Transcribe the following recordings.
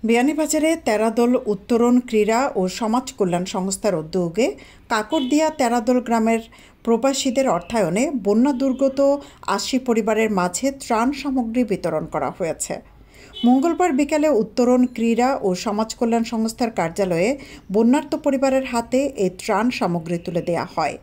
বিয়ানীবাজারে তেরাদল উত্তরণ ক্রীড়া ও সমাজ কল্যাণ সংস্থার উদ্যোগে কাকরদিয়া তেরাদল গ্রামের প্রবাসীদের অর্থায়নে বন্যা দুর্গত ৮০ পরিবারের মাঝে ত্রাণ সামগ্রী বিতরণ করা হয়েছে। মঙ্গলবার বিকালে উত্তরণ ক্রীড়া ও সমাজ কল্যাণ সংস্থার কার্যালয়ে বন্যার্ত পরিবারের হাতে এই ত্রাণ সামগ্রী তুলে দেওয়া হয়।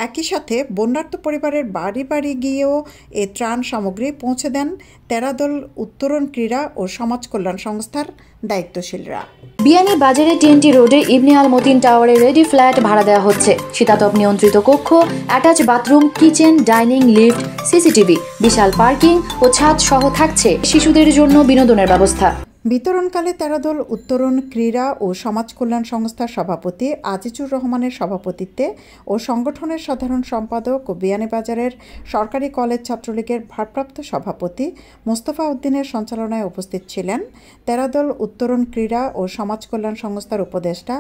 একই সাথে বন্যার্ত পরিবারের বাড়ি বাড়ি গিয়েও এ ত্রাণ সামগ্রী পৌঁছে দেন তেরাদল উত্তরণ ক্রীড়া ও সমাজ কল্যাণ সংস্থার দায়িত্বশীলরা। বিয়ানীবাজারে টিএনটি রোডে ইবনে আল মতিন টাওয়ারে রেডি ফ্ল্যাট ভাড়া দেওয়া হচ্ছে। শীতাতপ নিয়ন্ত্রিত কক্ষ, attach bathroom, kitchen, dining, lift, CCTV, বিশাল পার্কিং ও ছাদ সহ থাকছে শিশুদের জন্য বিনোদনের ব্যবস্থা। বিতরণকালে তেরাদল উত্তরণ ক্রীড়া ও সমাজ কল্যাণ সংস্থার সভাপতি আজিজুর রহমানের সভাপতিত্বে ও সংগঠনের সাধারণ সম্পাদক ও বিয়ানীবাজারের সরকারি কলেজ ছাত্রলীগের ভারপ্রাপ্ত সভাপতি মোস্তফা উদ্দিনের সঞ্চালনায় উপস্থিত ছিলেন তেরাদল উত্তরণ ক্রীড়া ও সমাজ কল্যাণ সংস্থার উপদেষ্টা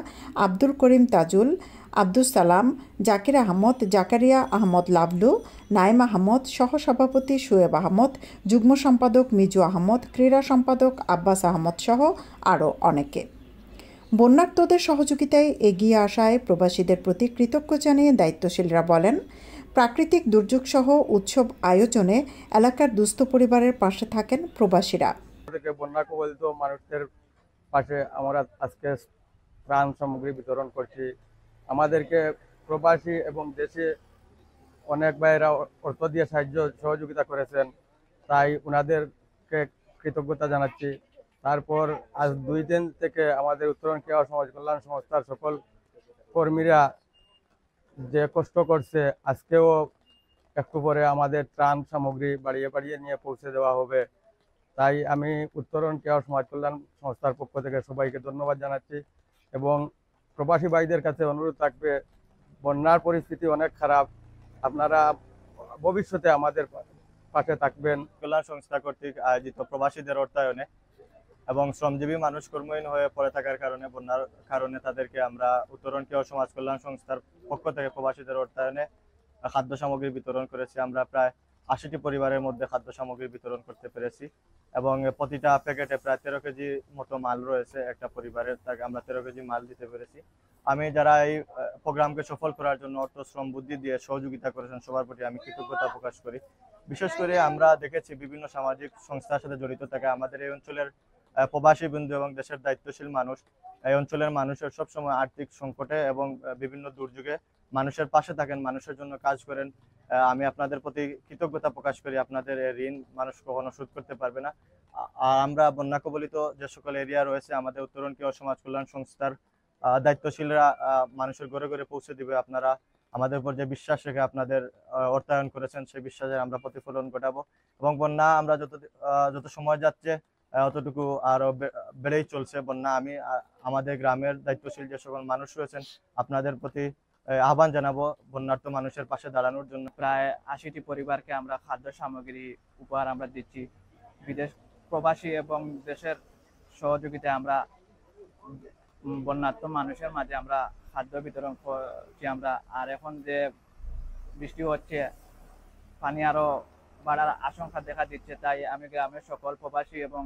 আব্দুল করিম তাজুল, আব্দুস সালাম, জাকির আহমদ, জাকারিয়া আহমদ লাবলু, নাইম আহমদ, সহসভাপতি শুয়েব আহমদ, যুগ্ম সম্পাদক মিজু আহমদ, ক্রীড়া সম্পাদক আব্বাস আহমদ সহ আরও অনেকে। বন্যার্তদের সহযোগিতায় এগিয়ে আসায় প্রবাসীদের প্রতি কৃতজ্ঞ জানিয়ে দায়িত্বশীলরা বলেন, প্রাকৃতিক দুর্যোগসহ উৎসব আয়োজনে এলাকার দুস্থ পরিবারের পাশে থাকেন প্রবাসীরা। বন্যা কবলিত মানুষদের পাশে আমরা আজকে ত্রাণ সামগ্রী বিতরণ করছি। আমাদেরকে প্রবাসী এবং দেশে অনেক ভাইয়েরা অর্থ দিয়ে সহযোগিতা করেছেন, তাই ওনাদেরকে কৃতজ্ঞতা জানাচ্ছি। তারপর আজ 2 দিন থেকে আমাদের উত্তরণ ক্রীড়া সমাজ কল্যাণ সংস্থার সকল কর্মীরা যে কষ্ট করছে, আজকেও একটু পরে আমাদের ত্রাণ সামগ্রী বাড়িয়ে বাড়িয়ে নিয়ে পৌঁছে দেওয়া হবে। তাই আমি উত্তরণ ক্রীড়া সমাজ কল্যাণ সংস্থার পক্ষ থেকে সবাইকে ধন্যবাদ জানাচ্ছি এবং প্রবাসী ভাইদের কাছে অনুরোধ থাকবে, বন্যার পরিস্থিতি অনেক খারাপ, আপনারা ভবিষ্যতে আমাদের পাশে থাকবেন। কল্যাণ সংস্থা কর্তৃক আয়োজিত প্রবাসীদের অর্থায়নে এবং শ্রমজীবী মানুষ কর্মহীন হয়ে পড়ে থাকার কারণে, বন্যার কারণে তাদেরকে আমরা উত্তরণ ক্রীড়া সমাজ কল্যাণ সংস্থার পক্ষ থেকে প্রবাসীদের অর্থায়নে খাদ্য সামগ্রী বিতরণ করেছি। আমরা প্রায় 80টি পরিবারের মধ্যে খাদ্য সামগ্রী বিতরণ করতে পেরেছি এবং প্রতিটা প্যাকেটে প্রায় 13 কেজি মতো মাল রয়েছে। একটা পরিবারের তাকে আমরা 13 কেজি মাল দিতে পেরেছি। আমি যারা এই প্রোগ্রামকে সফল করার জন্য অর্থ, শ্রম, বুদ্ধি দিয়ে সহযোগিতা করেছেন সবার প্রতি আমি কৃতজ্ঞতা প্রকাশ করি। বিশেষ করে আমরা দেখেছি বিভিন্ন সামাজিক সংস্থার সাথে জড়িত থাকে আমাদের এই অঞ্চলের প্রবাসী বন্ধু এবং দেশের দায়িত্বশীল মানুষ এই অঞ্চলের মানুষের সবসময় আর্থিক সংকটে এবং বিভিন্ন দুর্যোগে মানুষের পাশে থাকেন, মানুষের জন্য কাজ করেন। আমি আপনাদের প্রতি কৃতজ্ঞতা প্রকাশ করি। আপনাদের ঋণ মানুষ কখনো শোধ করতে পারবে না। আমরা বন্যা কবলিত যে সকল এরিয়া রয়েছে, আমাদের উত্তরণ ক্রীড়া সমাজ কল্যাণ সংস্থার দায়িত্বশীলরা মানুষের ঘরে ঘরে পৌঁছে দিবে। আপনারা আমাদের উপর যে বিশ্বাস রেখে আপনাদের অর্থায়ন করেছেন, সেই বিশ্বাসের আমরা প্রতিফলন ঘটাবো এবং বন্যা আমরা যত সময় যাচ্ছে অতটুকু আরো বেড়েই চলছে বন্যা। আমি আমাদের গ্রামের দায়িত্বশীল যে সকল মানুষ রয়েছেন, আপনাদের প্রতি আহ্বান জানাবো বন্যার্ত মানুষের পাশে দাঁড়ানোর জন্য। প্রায় 80টি পরিবারকে আমরা খাদ্য সামগ্রী উপহার আমরা দিচ্ছি। বিদেশ প্রবাসী এবং দেশের সহযোগিতায় আমরা বন্যার্ত মানুষের মাঝে আমরা খাদ্য বিতরণ করছি আমরা। আর এখন যে বৃষ্টি হচ্ছে, পানি আরো বাড়ার আশঙ্কা দেখা দিচ্ছে, তাই আমি গ্রামের সকল প্রবাসী এবং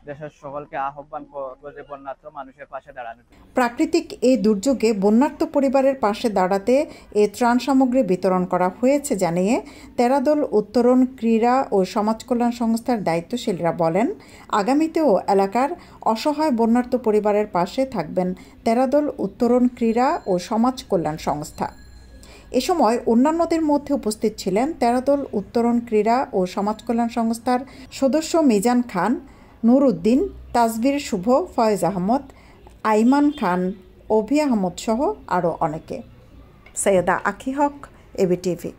দেশের সকলকে আহ্বান করব যে বন্যার্ত মানুষের পাশে দাঁড়ানো। প্রাকৃতিক এই দুর্যোগে বন্যার্ত পরিবারের পাশে দাঁড়াতে এ ত্রাণ সামগ্রী বিতরণ করা হয়েছে জানিয়ে তেরাদল উত্তরণ ক্রীড়া ও সমাজ কল্যাণ সংস্থার দায়িত্বশীলরা বলেন, আগামীতেও এলাকার অসহায় বন্যার্ত পরিবারের পাশে থাকবেন তেরাদল উত্তরণ ক্রীড়া ও সমাজ কল্যাণ সংস্থা। এ সময় অন্যান্যদের মধ্যে উপস্থিত ছিলেন তেরাদল উত্তরণ ক্রীড়া ও সমাজ কল্যাণ সংস্থার সদস্য মিজান খান, নূর উদ্দিন, তাজবির শুভ, ফয়েজ আহমদ, আইমান খান, অভি আহমদ সহ আরও অনেকে। সৈয়দা আখি হক, এবিটিভি।